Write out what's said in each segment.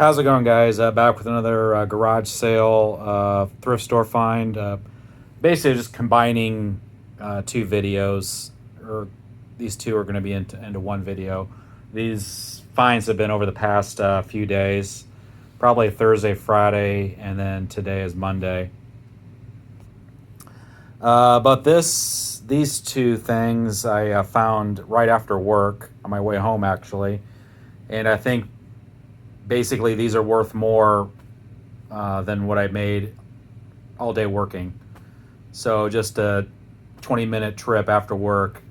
How's it going, guys? Back with another garage sale, thrift store find. Basically, just combining two videos, or these two are going to be into one video. These finds have been over the past few days, probably Thursday, Friday, and then today is Monday. But these two things I found right after work on my way home, actually, and I think basically these are worth more than what I made all day working. So just a 20-minute trip after work,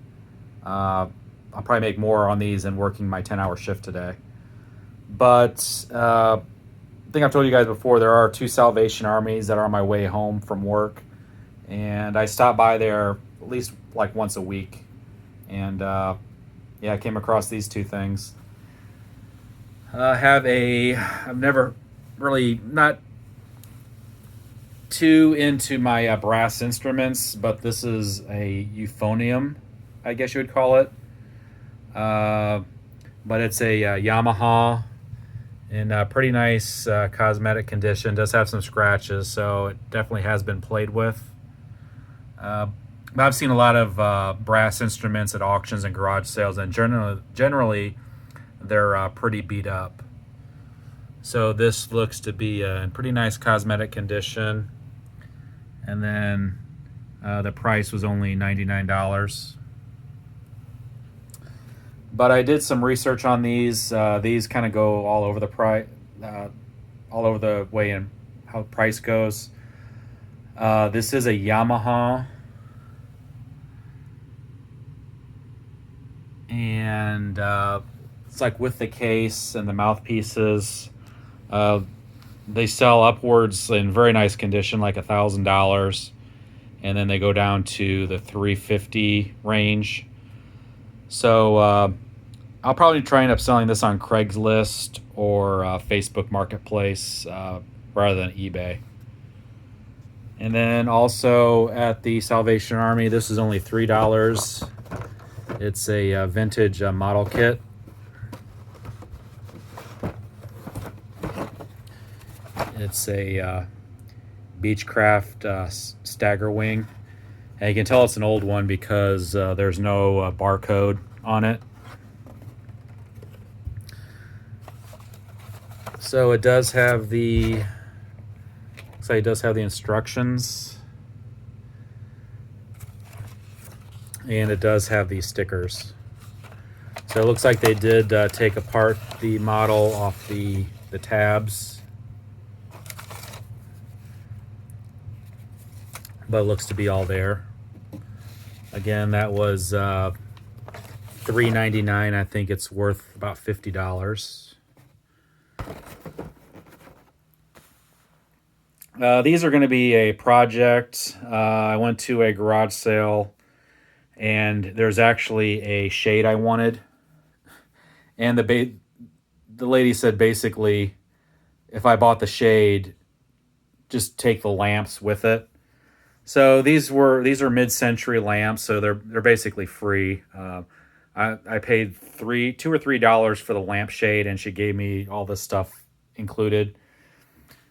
I'll probably make more on these than working my 10-hour shift today. But I think I've told you guys before, there are two Salvation Armies that are on my way home from work. And I stop by there at least like once a week. And yeah, I came across these two things. I've never really, not too into my brass instruments, but this is a euphonium, I guess you would call it. But it's a Yamaha in a pretty nice cosmetic condition. Does have some scratches, so it definitely has been played with. I've seen a lot of brass instruments at auctions and garage sales, and generally they're pretty beat up. So this looks to be in pretty nice cosmetic condition. And then the price was only $99. But I did some research on these. These kind of go all over the price, all over the way in how the price goes. This is a Yamaha, and it's like with the case and the mouthpieces. They sell upwards in very nice condition, like $1,000, and then they go down to the $350 range. So I'll probably try and end up selling this on Craigslist or Facebook Marketplace rather than eBay. And then also at the Salvation Army, this is only $3. It's a vintage model kit. It's a Beechcraft Staggerwing. And you can tell it's an old one because there's no barcode on it. So it does have the, looks like it does have the instructions. And it does have these stickers. So it looks like they did take apart the model off the tabs. But it looks to be all there. Again, that was $3.99. I think it's worth about $50. These are going to be a project. I went to a garage sale, and there's actually a shade I wanted. And the lady said basically, if I bought the shade, just take the lamps with it. So these are MidCentury lamps, so they're basically free. I paid $2 or $3 for the lampshade, and she gave me all this stuff included.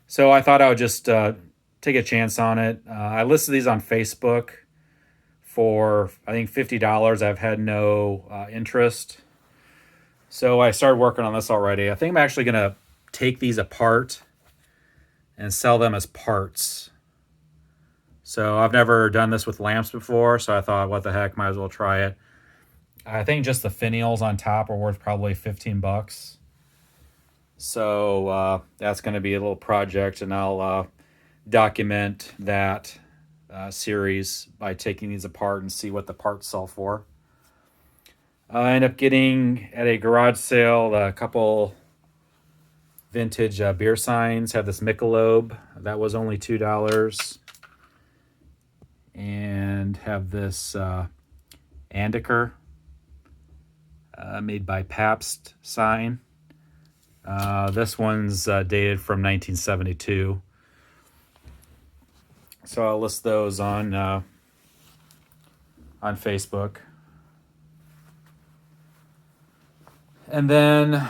So I thought I would just take a chance on it. I listed these on Facebook for I think $50. I've had no interest, so I started working on this already. I think I'm actually gonna take these apart and sell them as parts. So I've never done this with lamps before, so I thought, what the heck, might as well try it. I think just the finials on top are worth probably $15. So that's going to be a little project, and I'll document that series by taking these apart and see what the parts sell for. I ended up getting at a garage sale a couple vintage beer signs. Have this Michelob, that was only $2. And have this Andeker made by Pabst sign. This one's dated from 1972. So I'll list those on Facebook. And then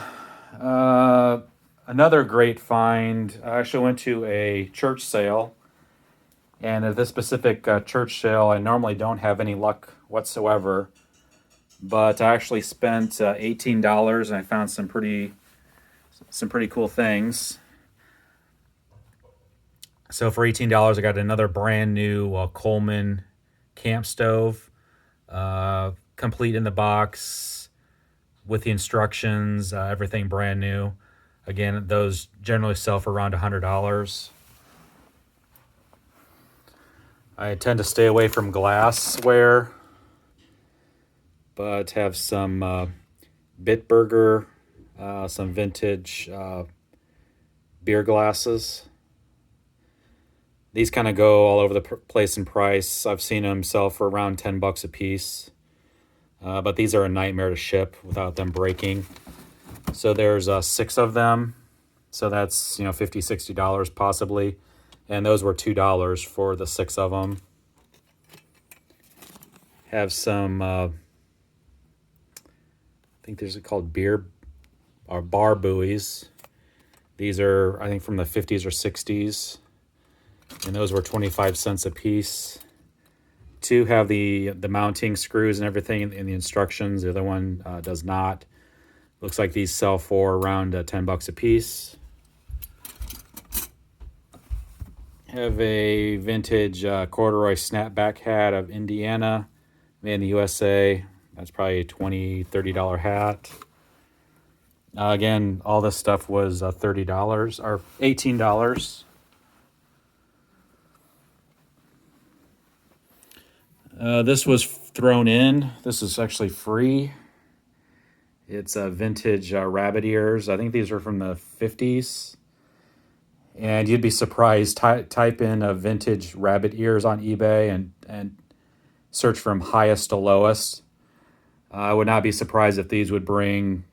Another great find. I actually went to a church sale, and at this specific church sale, I normally don't have any luck whatsoever. But I actually spent $18, and I found some pretty cool things. So for $18, I got another brand new Coleman camp stove, complete in the box with the instructions, everything brand new. Again, those generally sell for around $100. I tend to stay away from glassware, but have some Bitburger, some vintage beer glasses. These kind of go all over the place in price. I've seen them sell for around $10 a piece, but these are a nightmare to ship without them breaking. So there's 6 of them, so that's $50, $60 possibly, and those were $2 for the 6 of them. Have some, I think these are called beer or bar buoys. These are, I think, from the 50s or 60s. And those were 25 cents a piece. 2 have the mounting screws and everything in the instructions. The other one does not. Looks like these sell for around $10 a piece. Have a vintage corduroy snapback hat of Indiana, made in the USA. That's probably a $20, $30 hat. Again, all this stuff was $30 or $18. This was thrown in. This is actually free. It's vintage rabbit ears. I think these are from the 50s. And you'd be surprised. Type in vintage rabbit ears on eBay and search from highest to lowest. I would not be surprised if these would bring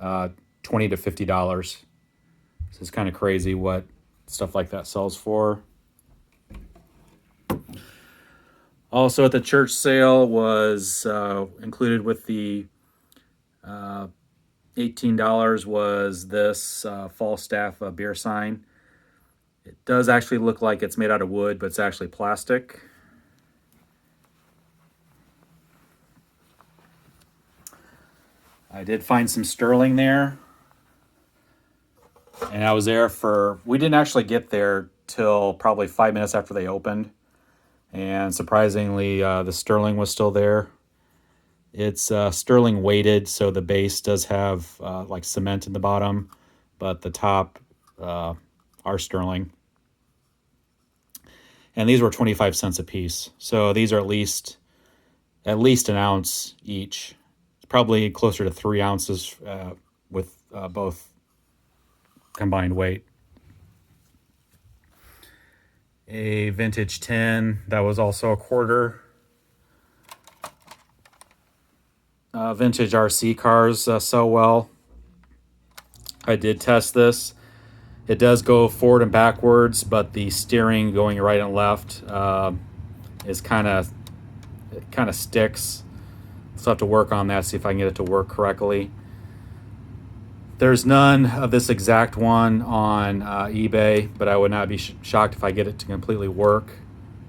$20 to $50. So it's kind of crazy what stuff like that sells for. Also at the church sale was included with the $18 was this Falstaff beer sign. It does actually look like it's made out of wood, but it's actually plastic. I did find some sterling there. And I was there we didn't actually get there till probably 5 minutes after they opened. And surprisingly, the sterling was still there. It's sterling weighted, so the base does have like cement in the bottom, but the top are sterling. And these were 25 cents a piece. So these are at least an ounce each. It's probably closer to 3 ounces with both combined weight. A vintage tin that was also a quarter. Vintage RC cars sell well. I did test this. It does go forward and backwards, but the steering going right and left is kind of sticks. So I have to work on that, see if I can get it to work correctly. There's none of this exact one on eBay, but I would not be shocked if I get it to completely work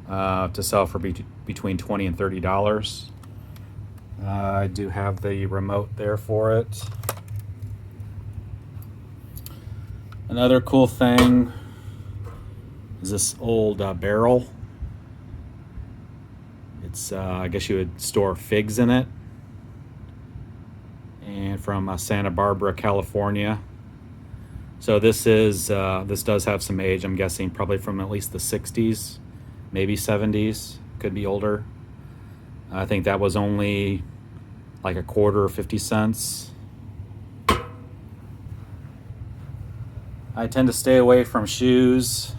to sell for between $20 and $30. I do have the remote there for it. Another cool thing is this old barrel. It's I guess you would store figs in it. And from Santa Barbara, California. So this does have some age. I'm guessing probably from at least the 60s, maybe 70s. Could be older. I think that was only like a quarter or 50 cents. I tend to stay away from shoes,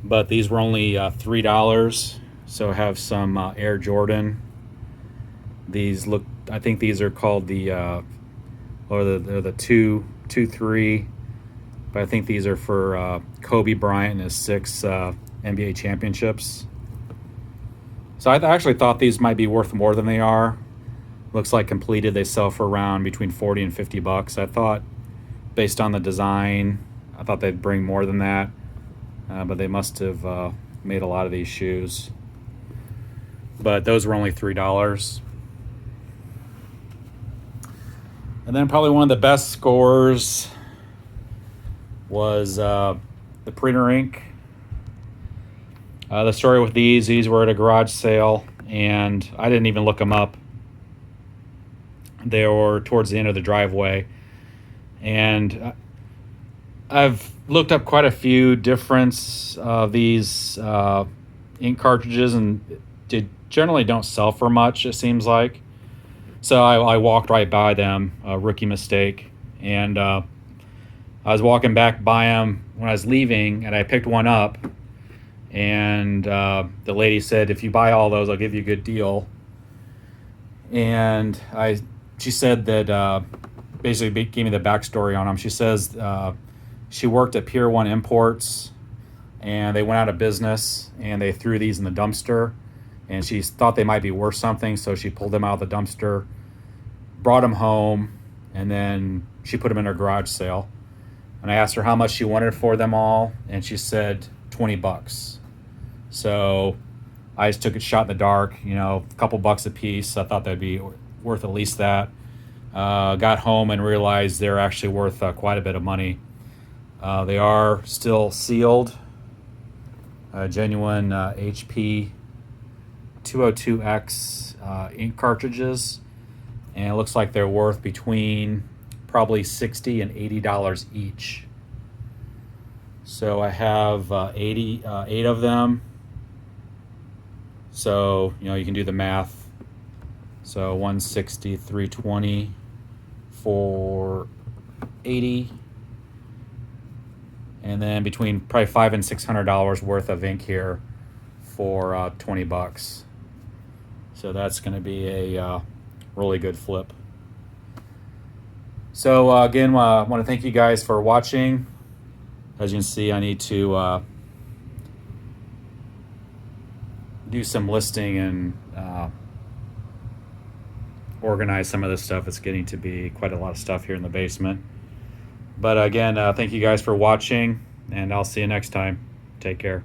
but these were only $3. So I have some Air Jordan. These look, I think these are called the 2-3, but I think these are for Kobe Bryant and his 6 NBA championships. So I actually thought these might be worth more than they are. Looks like completed they sell for around between $40 and $50. I thought based on the design. I thought they'd bring more than that, but they must have made a lot of these shoes. But those were only $3. And then probably one of the best scores was the printer ink. The story with these were at a garage sale, and I didn't even look them up. They were towards the end of the driveway, and I've looked up quite a few different of these ink cartridges, and they generally don't sell for much, it seems like. So I walked right by them, a rookie mistake, and I was walking back by them when I was leaving, and I picked one up, and the lady said, "If you buy all those, I'll give you a good deal." And she said that basically gave me the backstory on them. She says she worked at Pier 1 Imports, and they went out of business, and they threw these in the dumpster, and she thought they might be worth something, so she pulled them out of the dumpster, brought them home, and then she put them in her garage sale. And I asked her how much she wanted for them all, and she said $20. So I just took a shot in the dark, a couple bucks a piece. I thought that'd be worth at least that. Got home and realized they're actually worth quite a bit of money. They are still sealed, genuine HP 202X ink cartridges, and it looks like they're worth between probably $60 and $80 each. So I have 8 of them. So you can do the math. So 160, 320, 480, and then between probably $500 and $600 worth of ink here for $20. So that's going to be a really good flip. So again, I want to thank you guys for watching. As you can see, I need to do some listing and organize some of this stuff. It's getting to be quite a lot of stuff here in the basement. But again, thank you guys for watching, and I'll see you next time. Take care.